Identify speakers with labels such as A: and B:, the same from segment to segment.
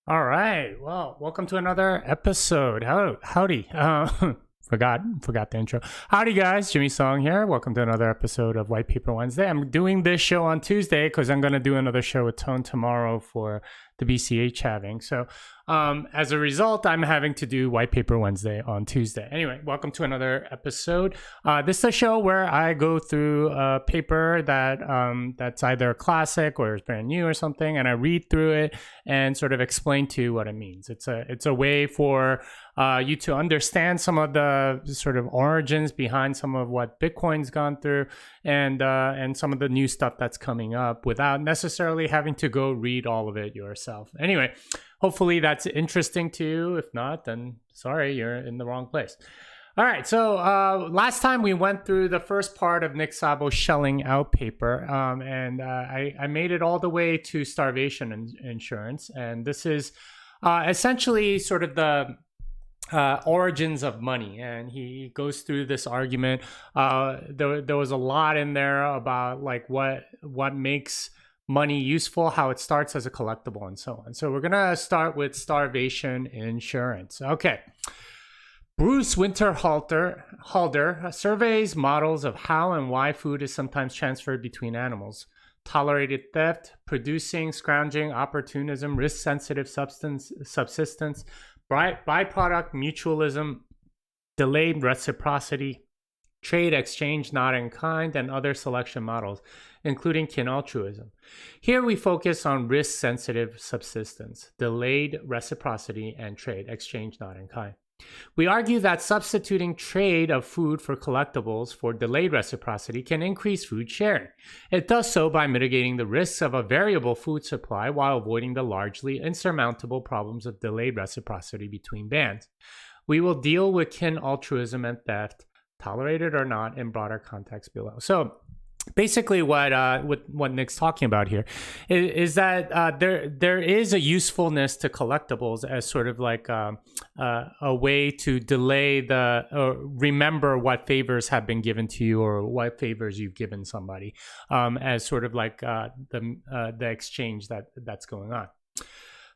A: All right. Well, welcome to another episode. Howdy. Forgot the intro. Howdy, guys. Jimmy Song here. Welcome to another episode of White Paper Wednesday. I'm doing this show on Tuesday because I'm going to do another show with Tone tomorrow for the BCH having. So, as a result, I'm having to do White Paper Wednesday on Tuesday. Anyway, welcome to another episode. This is a show where I go through a paper that's either a classic or is brand new or something, and I read through it and sort of explain to you what it means. It's a way for you to understand some of the sort of origins behind some of what Bitcoin's gone through and some of the new stuff that's coming up without necessarily having to go read all of it yourself. Anyway, hopefully that's interesting to you. If not, then sorry, you're in the wrong place. All right, so last time we went through the first part of Nick Szabo's Shelling Out paper, and I made it all the way to starvation insurance, and this is essentially sort of the origins of money, and he goes through this argument. There was a lot in there about like what makes money useful, how it starts as a collectible, and so on. So we're gonna start with starvation insurance. Okay. Bruce Winterhalter surveys models of how and why food is sometimes transferred between animals. Tolerated theft, producing, scrounging, opportunism, risk-sensitive subsistence, byproduct mutualism, delayed reciprocity, trade exchange not in kind, and other selection models, including kin altruism. Here we focus on risk-sensitive subsistence, delayed reciprocity, and trade exchange not in kind. We argue that substituting trade of food for collectibles for delayed reciprocity can increase food sharing. It does so by mitigating the risks of a variable food supply while avoiding the largely insurmountable problems of delayed reciprocity between bands. We will deal with kin altruism and theft, tolerated or not, in broader context below. So basically what Nick's talking about here is that there is a usefulness to collectibles as sort of like a way to delay remember what favors have been given to you or what favors you've given somebody, as sort of like the exchange that's going on.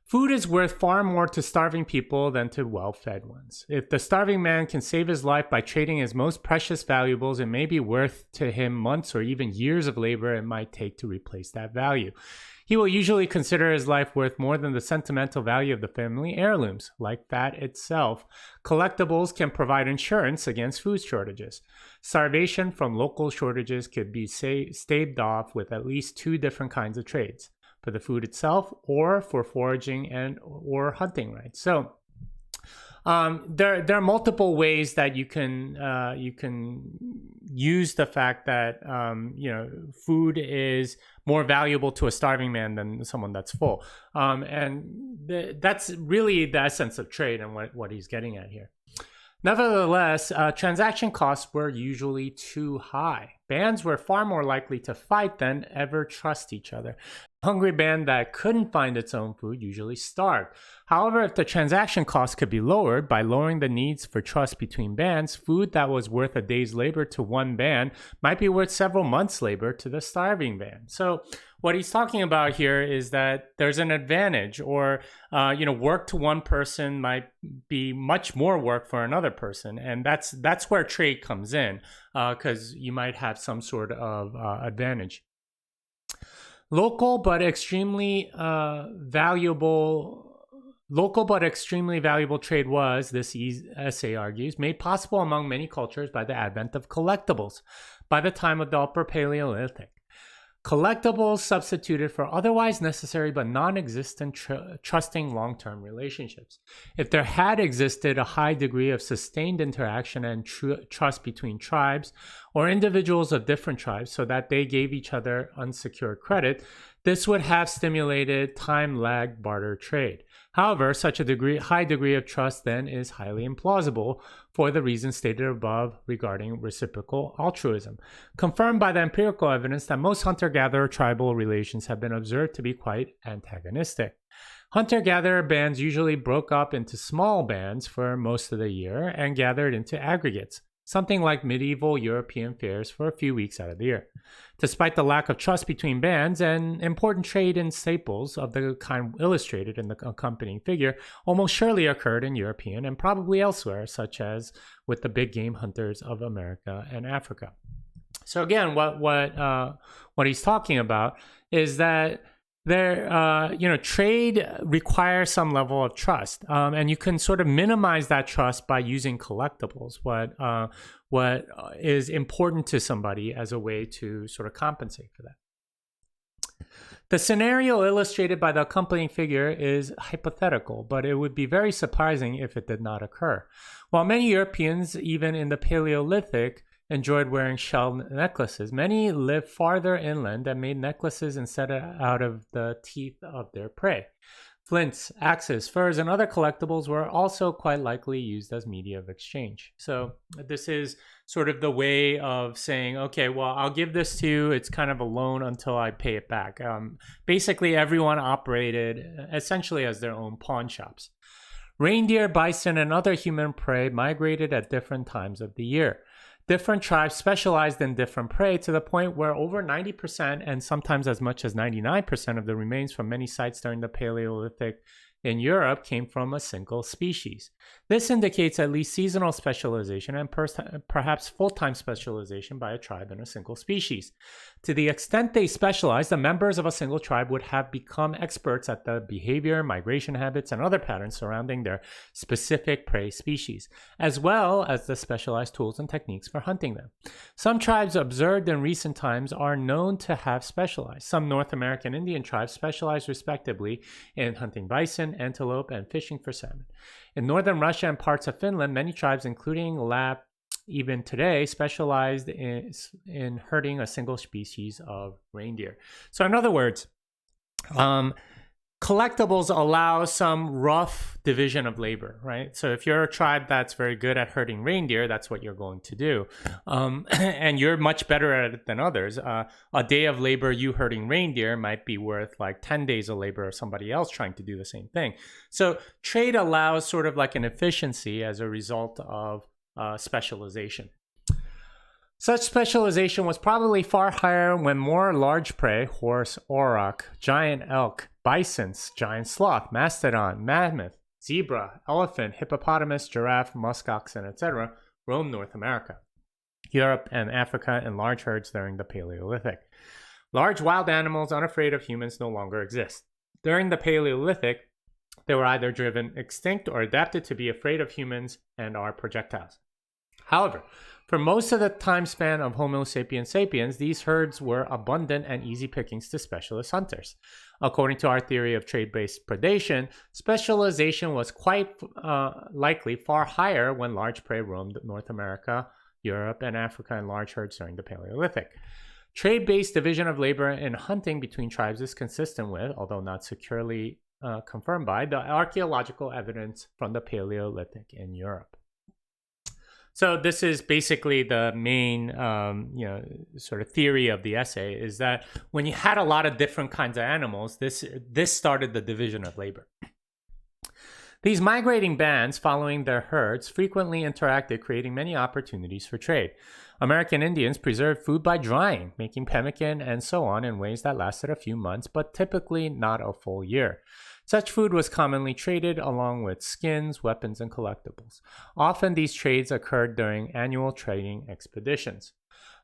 A: Food is worth far more to starving people than to well-fed ones. If the starving man can save his life by trading his most precious valuables, it may be worth to him months or even years of labor it might take to replace that value. He will usually consider his life worth more than the sentimental value of the family heirlooms. Like fat itself, collectibles can provide insurance against food shortages. Starvation from local shortages could be staved off with at least two different kinds of trades: for the food itself or for foraging or hunting rights. So there are multiple ways that you can use the fact that food is more valuable to a starving man than someone that's full, that's really the essence of trade and what he's getting at here. Nevertheless, transaction costs were usually too high. Bands were far more likely to fight than ever trust each other. A hungry band that couldn't find its own food usually starved. However, if the transaction cost could be lowered by lowering the needs for trust between bands, food that was worth a day's labor to one band might be worth several months' labor to the starving band. So what he's talking about here is that there's an advantage, or work to one person might be much more work for another person, and that's where trade comes in, because you might have some sort of advantage. Local but extremely valuable trade was, this essay argues, made possible among many cultures by the advent of collectibles by the time of the Upper Paleolithic. Collectibles substituted for otherwise necessary but non-existent trusting long-term relationships. If there had existed a high degree of sustained interaction and trust between tribes or individuals of different tribes so that they gave each other unsecured credit, this would have stimulated time-lagged barter trade. However, such a high degree of trust then is highly implausible for the reasons stated above regarding reciprocal altruism, confirmed by the empirical evidence that most hunter-gatherer tribal relations have been observed to be quite antagonistic. Hunter-gatherer bands usually broke up into small bands for most of the year and gathered into aggregates. something like medieval European fairs for a few weeks out of the year. Despite the lack of trust between bands, an important trade in staples of the kind illustrated in the accompanying figure almost surely occurred in European and probably elsewhere, such as with the big game hunters of America and Africa. So again, what he's talking about is that trade requires some level of trust, and you can sort of minimize that trust by using collectibles. What is important to somebody as a way to sort of compensate for that. The scenario illustrated by the accompanying figure is hypothetical, but it would be very surprising if it did not occur. While many Europeans, even in the Paleolithic, enjoyed wearing shell necklaces, many lived farther inland and made necklaces instead out of the teeth of their prey. Flints, axes, furs, and other collectibles were also quite likely used as media of exchange. So this is sort of the way of saying, okay, well, I'll give this to you. It's kind of a loan until I pay it back. Basically, everyone operated essentially as their own pawn shops. Reindeer, bison, and other human prey migrated at different times of the year. Different tribes specialized in different prey to the point where over 90% and sometimes as much as 99% of the remains from many sites during the Paleolithic in Europe came from a single species. This indicates at least seasonal specialization and perhaps full-time specialization by a tribe in a single species. To the extent they specialized, the members of a single tribe would have become experts at the behavior, migration habits, and other patterns surrounding their specific prey species, as well as the specialized tools and techniques for hunting them. Some tribes observed in recent times are known to have specialized. Some North American Indian tribes specialized respectively in hunting bison, antelope, and fishing for salmon. In northern Russia and parts of Finland, many tribes, including Lapp, even today, specialized in herding a single species of reindeer. So in other words, collectibles allow some rough division of labor, right? So if you're a tribe that's very good at herding reindeer, that's what you're going to do. And you're much better at it than others. A day of labor you herding reindeer might be worth like 10 days of labor of somebody else trying to do the same thing. So trade allows sort of like an efficiency as a result of specialization. Such specialization was probably far higher when more large prey, horse, auroch, giant elk, bisons, giant sloth, mastodon, mammoth, zebra, elephant, hippopotamus, giraffe, musk oxen, etc., roamed North America, Europe, and Africa in large herds during the Paleolithic. Large wild animals unafraid of humans no longer exist. During the Paleolithic, they were either driven extinct or adapted to be afraid of humans and our projectiles. However, for most of the time span of Homo sapiens sapiens, these herds were abundant and easy pickings to specialist hunters. According to our theory of trade-based predation, specialization was quite likely far higher when large prey roamed North America, Europe, and Africa in large herds during the Paleolithic. Trade-based division of labor in hunting between tribes is consistent with, although not securely confirmed by, the archaeological evidence from the Paleolithic in Europe. So this is basically the main, sort of theory of the essay, is that when you had a lot of different kinds of animals, this started the division of labor. These migrating bands following their herds frequently interacted, creating many opportunities for trade. American Indians preserved food by drying, making pemmican and so on in ways that lasted a few months, but typically not a full year. Such food was commonly traded along with skins, weapons, and collectibles. Often these trades occurred during annual trading expeditions.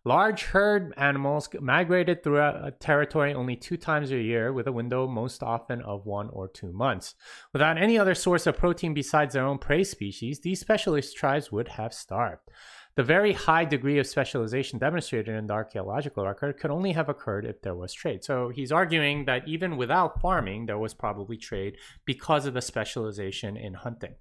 A: Large herd animals migrated throughout a territory only 2 times a year, with a window most often of 1 or 2 months. Without any other source of protein besides their own prey species, these specialist tribes would have starved. The very high degree of specialization demonstrated in the archaeological record could only have occurred if there was trade. So he's arguing that even without farming, there was probably trade because of the specialization in hunting.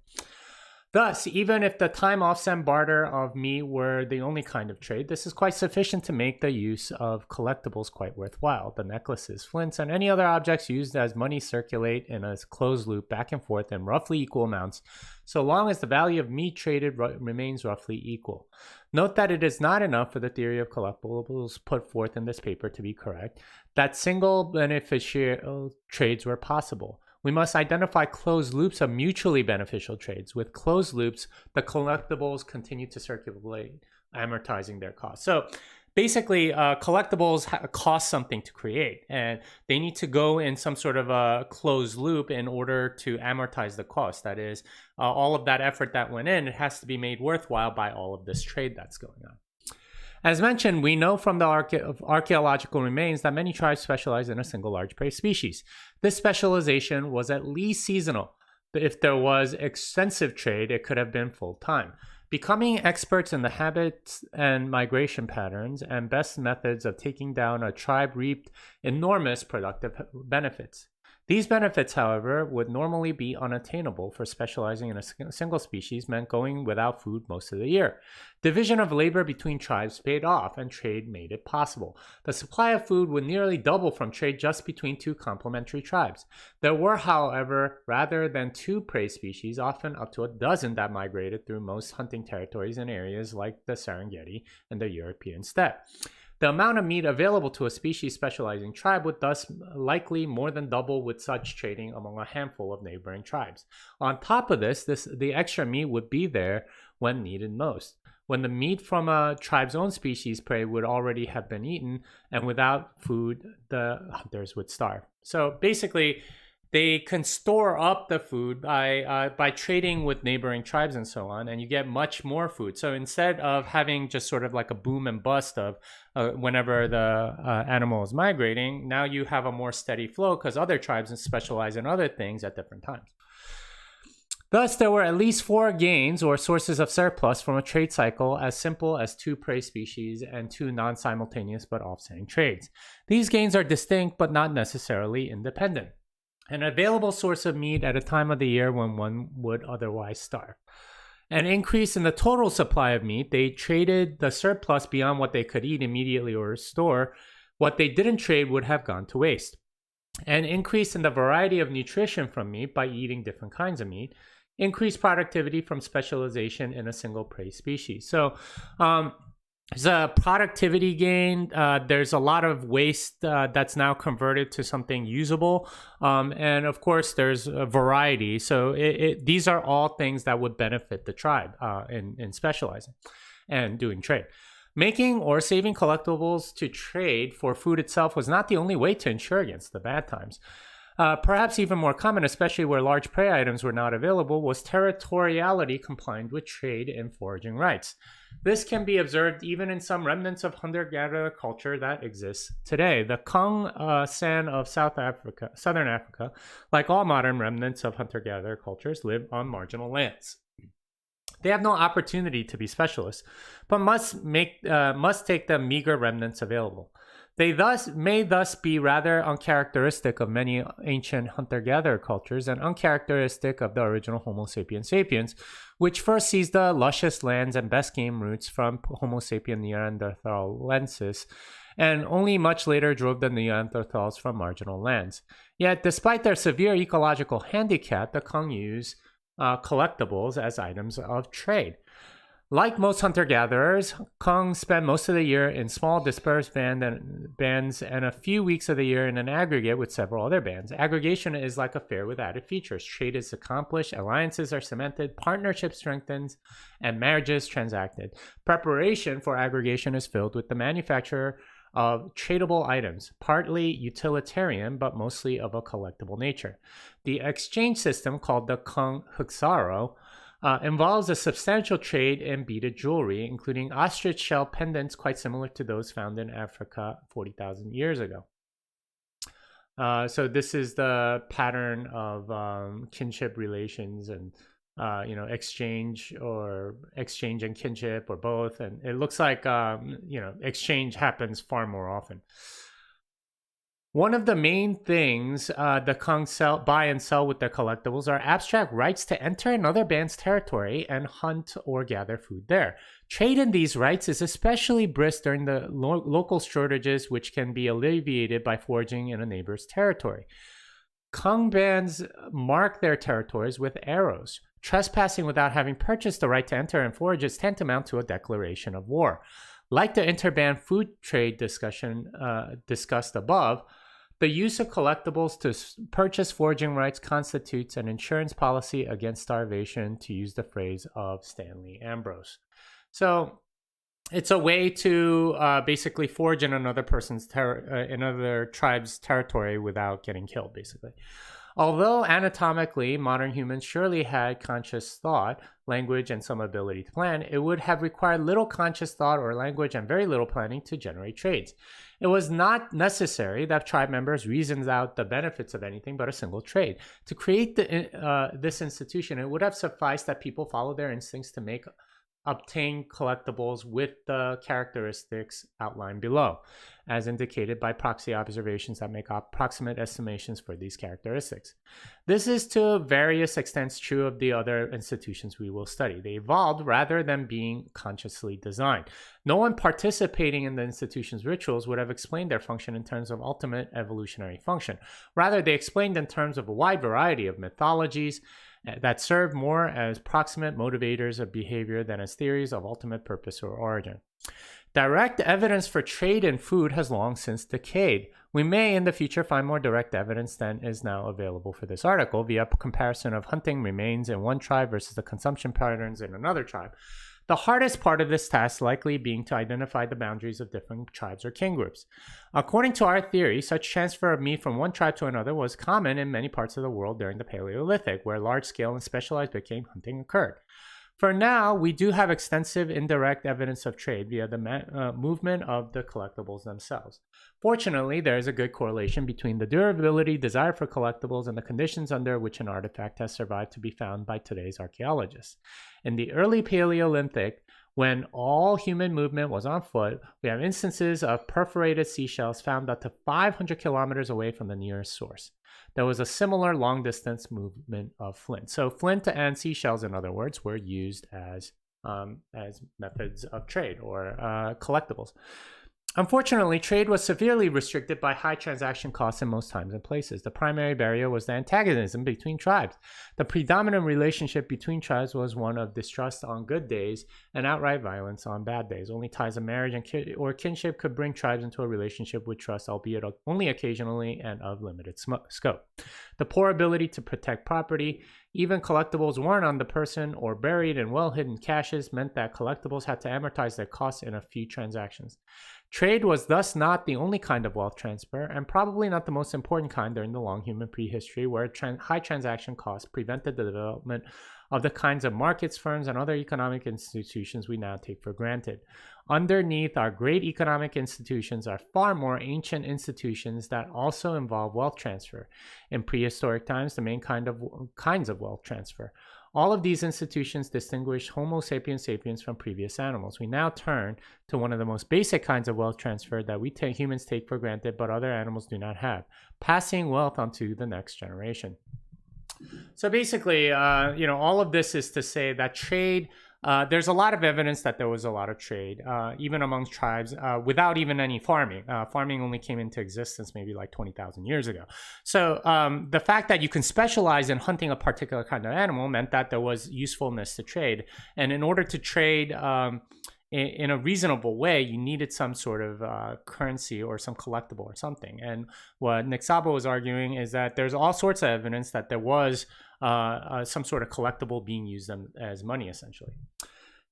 A: Thus, even if the time-off and barter of meat were the only kind of trade, this is quite sufficient to make the use of collectibles quite worthwhile. The necklaces, flints, and any other objects used as money circulate in a closed loop back and forth in roughly equal amounts, so long as the value of meat traded remains roughly equal. Note that it is not enough for the theory of collectibles put forth in this paper to be correct, that single beneficial trades were possible. We must identify closed loops of mutually beneficial trades. With closed loops, the collectibles continue to circulate amortizing their cost. So basically, collectibles cost something to create, and they need to go in some sort of a closed loop in order to amortize the cost. That is, all of that effort that went in, it has to be made worthwhile by all of this trade that's going on. As mentioned, we know from the archaeological remains that many tribes specialize in a single large prey species. This specialization was at least seasonal, but if there was extensive trade, it could have been full-time. Becoming experts in the habits and migration patterns and best methods of taking down a tribe reaped enormous productive benefits. These benefits, however, would normally be unattainable, for specializing in a single species meant going without food most of the year. Division of labor between tribes paid off, and trade made it possible. The supply of food would nearly double from trade just between two complementary tribes. There were, however, rather than 2 prey species, often up to a dozen that migrated through most hunting territories in areas like the Serengeti and the European steppe. The amount of meat available to a species-specializing tribe would thus likely more than double with such trading among a handful of neighboring tribes. On top of this, the extra meat would be there when needed most, when the meat from a tribe's own species prey would already have been eaten, and without food, the hunters would starve. So basically, they can store up the food by trading with neighboring tribes and so on, and you get much more food. So instead of having just sort of like a boom and bust of whenever the animal is migrating, now you have a more steady flow because other tribes specialize in other things at different times. Thus, there were at least 4 gains or sources of surplus from a trade cycle as simple as 2 prey species and 2 non-simultaneous but offsetting trades. These gains are distinct but not necessarily independent. An available source of meat at a time of the year when one would otherwise starve. An increase in the total supply of meat, they traded the surplus beyond what they could eat immediately or store. What they didn't trade would have gone to waste. An increase in the variety of nutrition from meat by eating different kinds of meat. Increased productivity from specialization in a single prey species. So, there's a productivity gain. There's a lot of waste that's now converted to something usable. And of course, there's a variety. So these are all things that would benefit the tribe in specializing and doing trade. Making or saving collectibles to trade for food itself was not the only way to insure against the bad times. Perhaps even more common, especially where large prey items were not available, was territoriality combined with trade and foraging rights. This can be observed even in some remnants of hunter-gatherer culture that exists today. The Kong San of Southern Africa, like all modern remnants of hunter-gatherer cultures, live on marginal lands. They have no opportunity to be specialists, but must take the meager remnants available. They may thus be rather uncharacteristic of many ancient hunter-gatherer cultures and uncharacteristic of the original Homo sapiens sapiens, which first seized the luscious lands and best game routes from Homo sapien neanderthalensis, and only much later drove the Neanderthals from marginal lands. Yet, despite their severe ecological handicap, the Kong use collectibles as items of trade. Like most hunter-gatherers, Kong spend most of the year in small dispersed bands and a few weeks of the year in an aggregate with several other bands. Aggregation is like a fair with added features. Trade is accomplished, alliances are cemented, partnerships strengthened, and marriages transacted. Preparation for aggregation is filled with the manufacture of tradable items, partly utilitarian but mostly of a collectible nature. The exchange system, called the Kong Huxaro, involves a substantial trade in beaded jewelry, including ostrich shell pendants quite similar to those found in Africa 40,000 years ago. So this is the pattern of kinship relations and exchange and kinship or both. And it looks like exchange happens far more often. One of the main things the Kong buy and sell with their collectibles are abstract rights to enter another band's territory and hunt or gather food there. Trade in these rights is especially brisk during the local shortages, which can be alleviated by foraging in a neighbor's territory. Kong bands mark their territories with arrows. Trespassing without having purchased the right to enter and forage is tantamount to a declaration of war. Like the interband food trade discussion discussed above, the use of collectibles to purchase foraging rights constitutes an insurance policy against starvation, to use the phrase of Stanley Ambrose. So it's a way to basically forge in another another tribe's territory without getting killed, basically. Although anatomically modern humans surely had conscious thought, language, and some ability to plan, it would have required little conscious thought or language and very little planning to generate trades. It was not necessary that tribe members reasoned out the benefits of anything but a single trade. To create this institution, it would have sufficed that people follow their instincts to obtain collectibles with the characteristics outlined below, as indicated by proxy observations that make approximate estimations for these characteristics. This is to various extents true of the other institutions we will study. They evolved rather than being consciously designed. No one participating in the institution's rituals would have explained their function in terms of ultimate evolutionary function. Rather, they explained in terms of a wide variety of mythologies that serve more as proximate motivators of behavior than as theories of ultimate purpose or origin. Direct evidence for trade in food has long since decayed. We may in the future find more direct evidence than is now available for this article via comparison of hunting remains in one tribe versus the consumption patterns in another tribe. The hardest part of this task likely being to identify the boundaries of different tribes or kin groups. According to our theory, such transfer of meat from one tribe to another was common in many parts of the world during the Paleolithic, where large-scale and specialized big game hunting occurred. For now, we do have extensive indirect evidence of trade via the movement of the collectibles themselves. Fortunately, there is a good correlation between the durability, desire for collectibles, and the conditions under which an artifact has survived to be found by today's archaeologists. In the early Paleolithic, when all human movement was on foot, we have instances of perforated seashells found up to 500 kilometers away from the nearest source. There was a similar long-distance movement of flint. So flint and seashells, in other words, were used as methods of trade or collectibles. Unfortunately, trade was severely restricted by high transaction costs in most times and places. The primary barrier was the antagonism between tribes. The predominant relationship between tribes was one of distrust on good days and outright violence on bad days. Only ties of marriage or kinship could bring tribes into a relationship with trust, albeit only occasionally and of limited scope. The poor ability to protect property, even collectibles weren't on the person or buried in well-hidden caches, meant that collectibles had to amortize their costs in a few transactions. Trade was thus not the only kind of wealth transfer, and probably not the most important kind during the long human prehistory, where high transaction costs prevented the development of the kinds of markets, firms, and other economic institutions we now take for granted. Underneath our great economic institutions are far more ancient institutions that also involve wealth transfer. In prehistoric times, the main kinds of wealth transfer. All of these institutions distinguish Homo sapiens sapiens from previous animals. We now turn to one of the most basic kinds of wealth transfer that we humans take for granted, but other animals do not have: passing wealth onto the next generation. So basically, all of this is to say that trade, there's a lot of evidence that there was a lot of trade, even amongst tribes, without even any farming. Farming only came into existence maybe like 20,000 years ago. So the fact that you can specialize in hunting a particular kind of animal meant that there was usefulness to trade. And in order to trade in a reasonable way, you needed some sort of currency or some collectible or something. And what Nick Szabo was arguing is that there's all sorts of evidence that there was some sort of collectible being used as money, essentially.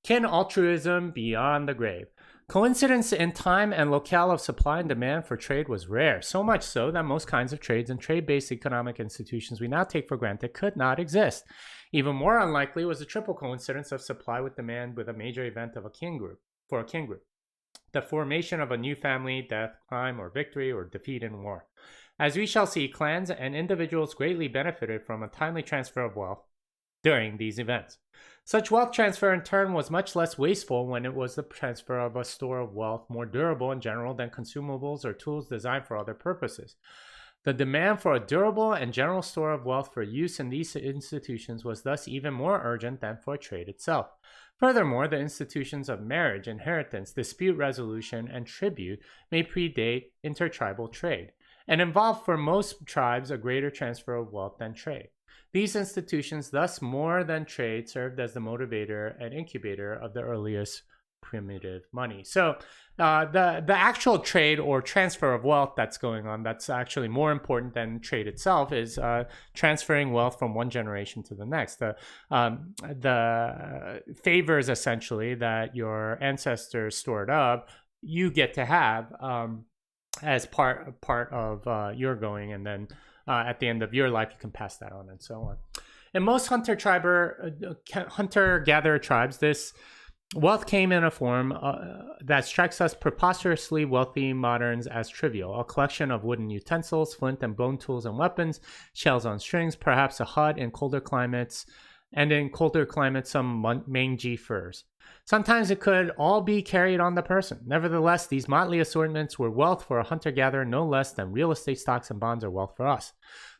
A: Can altruism beyond the grave? Coincidence in time and locale of supply and demand for trade was rare, so much so that most kinds of trades and trade-based economic institutions we now take for granted could not exist. Even more unlikely was the triple coincidence of supply with demand with a major event of a kin group. The formation of a new family, death, crime, or victory, or defeat in war. As we shall see, clans and individuals greatly benefited from a timely transfer of wealth during these events. Such wealth transfer in turn was much less wasteful when it was the transfer of a store of wealth more durable in general than consumables or tools designed for other purposes. The demand for a durable and general store of wealth for use in these institutions was thus even more urgent than for trade itself. Furthermore, the institutions of marriage, inheritance, dispute resolution, and tribute may predate intertribal trade, and involve for most tribes a greater transfer of wealth than trade. These institutions, thus more than trade, served as the motivator and incubator of the earliest primitive money. So the actual trade or transfer of wealth that's going on, that's actually more important than trade itself, is transferring wealth from one generation to the next. The favors essentially that your ancestors stored up, you get to have as part of your going, and then at the end of your life, you can pass that on and so on. In most hunter-gatherer tribes, this wealth came in a form that strikes us preposterously wealthy moderns as trivial: a collection of wooden utensils, flint and bone tools and weapons, shells on strings, perhaps a hut in colder climates, and in colder climates, some mangy furs. Sometimes it could all be carried on the person. Nevertheless, these motley assortments were wealth for a hunter-gatherer no less than real estate stocks and bonds are wealth for us.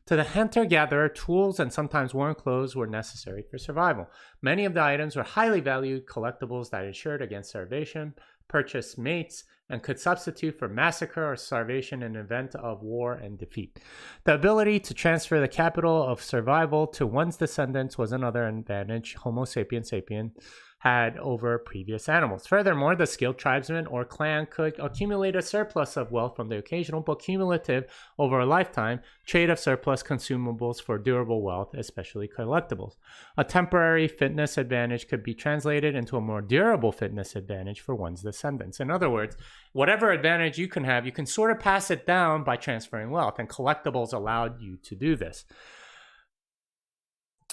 A: To the hunter-gatherer, tools and sometimes worn clothes were necessary for survival. Many of the items were highly valued collectibles that insured against starvation, purchased mates, and could substitute for massacre or starvation in event of war and defeat. The ability to transfer the capital of survival to one's descendants was another advantage Homo sapiens sapiens had over previous animals. Furthermore, the skilled tribesman or clan could accumulate a surplus of wealth from the occasional but cumulative over a lifetime trade of surplus consumables for durable wealth, especially collectibles. A temporary fitness advantage could be translated into a more durable fitness advantage for one's descendants. In other words, whatever advantage you can have, you can sort of pass it down by transferring wealth, and collectibles allowed you to do this.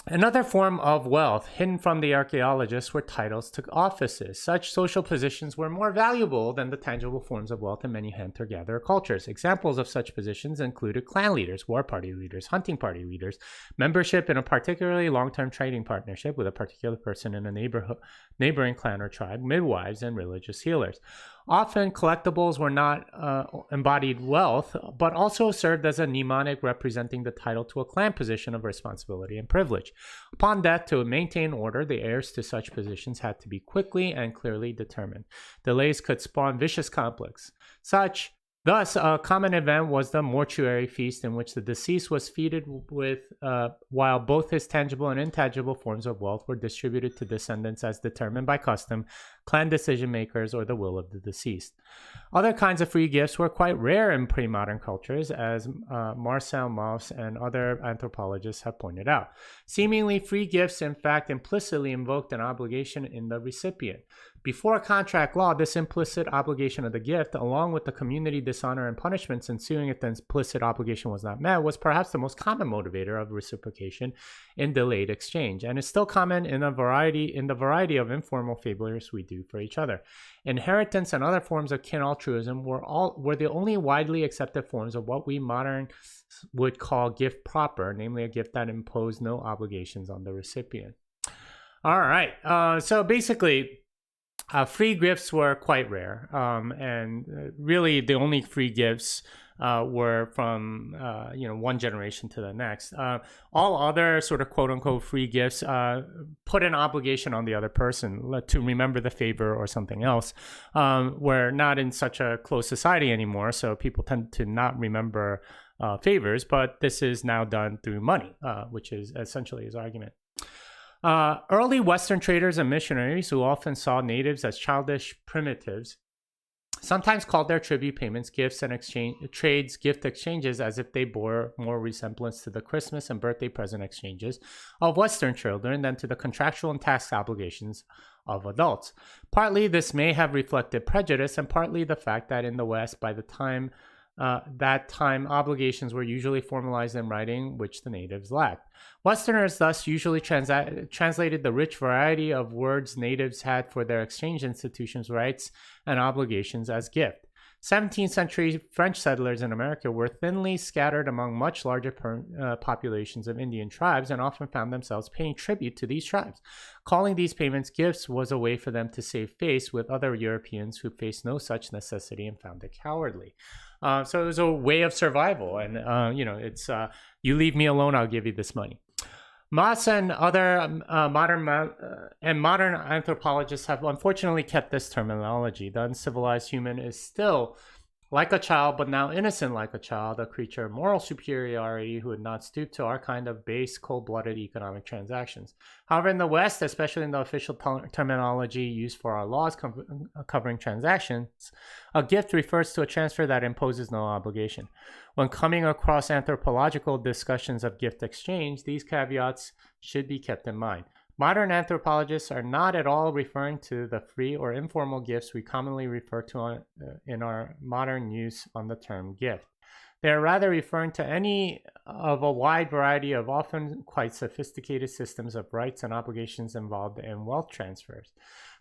A: Another form of wealth hidden from the archaeologists were titles to offices. Such social positions were more valuable than the tangible forms of wealth in many hunter-gatherer cultures. Examples of such positions included clan leaders, war party leaders, hunting party leaders, membership in a particularly long-term trading partnership with a particular person in a neighboring clan or tribe, midwives, and religious healers. Often, collectibles were not embodied wealth, but also served as a mnemonic representing the title to a clan position of responsibility and privilege. Upon death, to maintain order, the heirs to such positions had to be quickly and clearly determined. Delays could spawn vicious conflicts. Thus, a common event was the mortuary feast, in which the deceased was feasted with, while both his tangible and intangible forms of wealth were distributed to descendants as determined by custom, clan decision makers, or the will of the deceased. Other kinds of free gifts were quite rare in pre-modern cultures, as Marcel Mauss and other anthropologists have pointed out. Seemingly, free gifts, in fact, implicitly invoked an obligation in the recipient. Before contract law, this implicit obligation of the gift, along with the community dishonor and punishments ensuing if the implicit obligation was not met, was perhaps the most common motivator of reciprocation in delayed exchange, and is still common in the variety of informal favors we do for each other. Inheritance and other forms of kin altruism were the only widely accepted forms of what we modern would call gift proper, namely a gift that imposed no obligations on the recipient. All right, so basically, free gifts were quite rare, and really the only free gifts were from one generation to the next. All other sort of quote-unquote free gifts put an obligation on the other person to remember the favor or something else. We're not in such a close society anymore, so people tend to not remember favors, but this is now done through money, which is essentially his argument. Early Western traders and missionaries, who often saw natives as childish primitives, sometimes called their tribute payments gifts and gift exchanges, as if they bore more resemblance to the Christmas and birthday present exchanges of Western children than to the contractual and tax obligations of adults. Partly this may have reflected prejudice, and partly the fact that in the West, by the time obligations were usually formalized in writing, which the natives lacked. Westerners thus usually translated the rich variety of words natives had for their exchange institutions' rights and obligations as gift. 17th century French settlers in America were thinly scattered among much larger populations of Indian tribes, and often found themselves paying tribute to these tribes. Calling these payments gifts was a way for them to save face with other Europeans who faced no such necessity and found it cowardly. So it was a way of survival, and it's you leave me alone, I'll give you this money. Moss and other modern anthropologists have unfortunately kept this terminology. The uncivilized human is still like a child, but now innocent like a child, a creature of moral superiority who would not stoop to our kind of base, cold-blooded economic transactions. However, in the West, especially in the official terminology used for our laws covering transactions, a gift refers to a transfer that imposes no obligation. When coming across anthropological discussions of gift exchange, these caveats should be kept in mind. Modern anthropologists are not at all referring to the free or informal gifts we commonly refer to in our modern use on the term gift. They are rather referring to any of a wide variety of often quite sophisticated systems of rights and obligations involved in wealth transfers.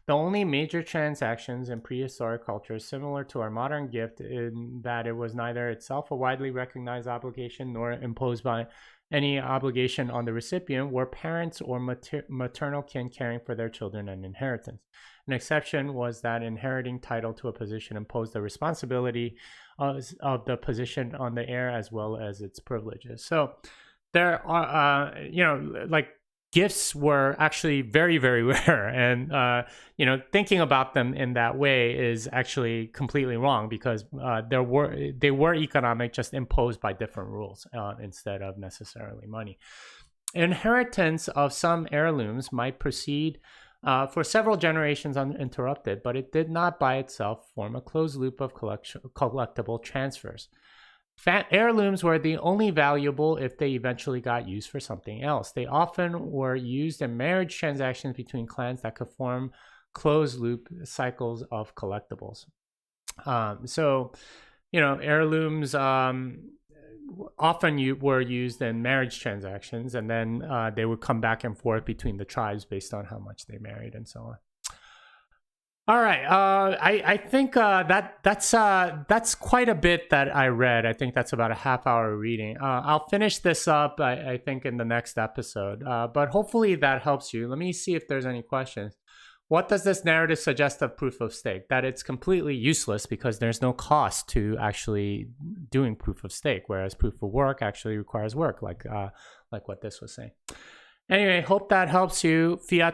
A: The only major transactions in prehistoric cultures similar to our modern gift in that it was neither itself a widely recognized obligation nor imposed by any obligation on the recipient were parents or maternal kin caring for their children and inheritance. An exception was that inheriting title to a position imposed the responsibility of the position on the heir as well as its privileges. So there are, like gifts were actually very, very rare. And, thinking about them in that way is actually completely wrong because they were economic, just imposed by different rules instead of necessarily money. Inheritance of some heirlooms might proceed for several generations uninterrupted, but it did not by itself form a closed loop of collectible transfers. Heirlooms were the only valuable if they eventually got used for something else. They often were used in marriage transactions between clans that could form closed loop cycles of collectibles. Heirlooms often were used in marriage transactions, and then they would come back and forth between the tribes based on how much they married and so on. All right, I think that's quite a bit that I read. I think that's about a half-hour reading. I'll finish this up, I think, in the next episode. But hopefully that helps you. Let me see if there's any questions. What does this narrative suggest of proof of stake? That it's completely useless because there's no cost to actually doing proof of stake, whereas proof of work actually requires work, like what this was saying. Anyway, hope that helps you. Fiat.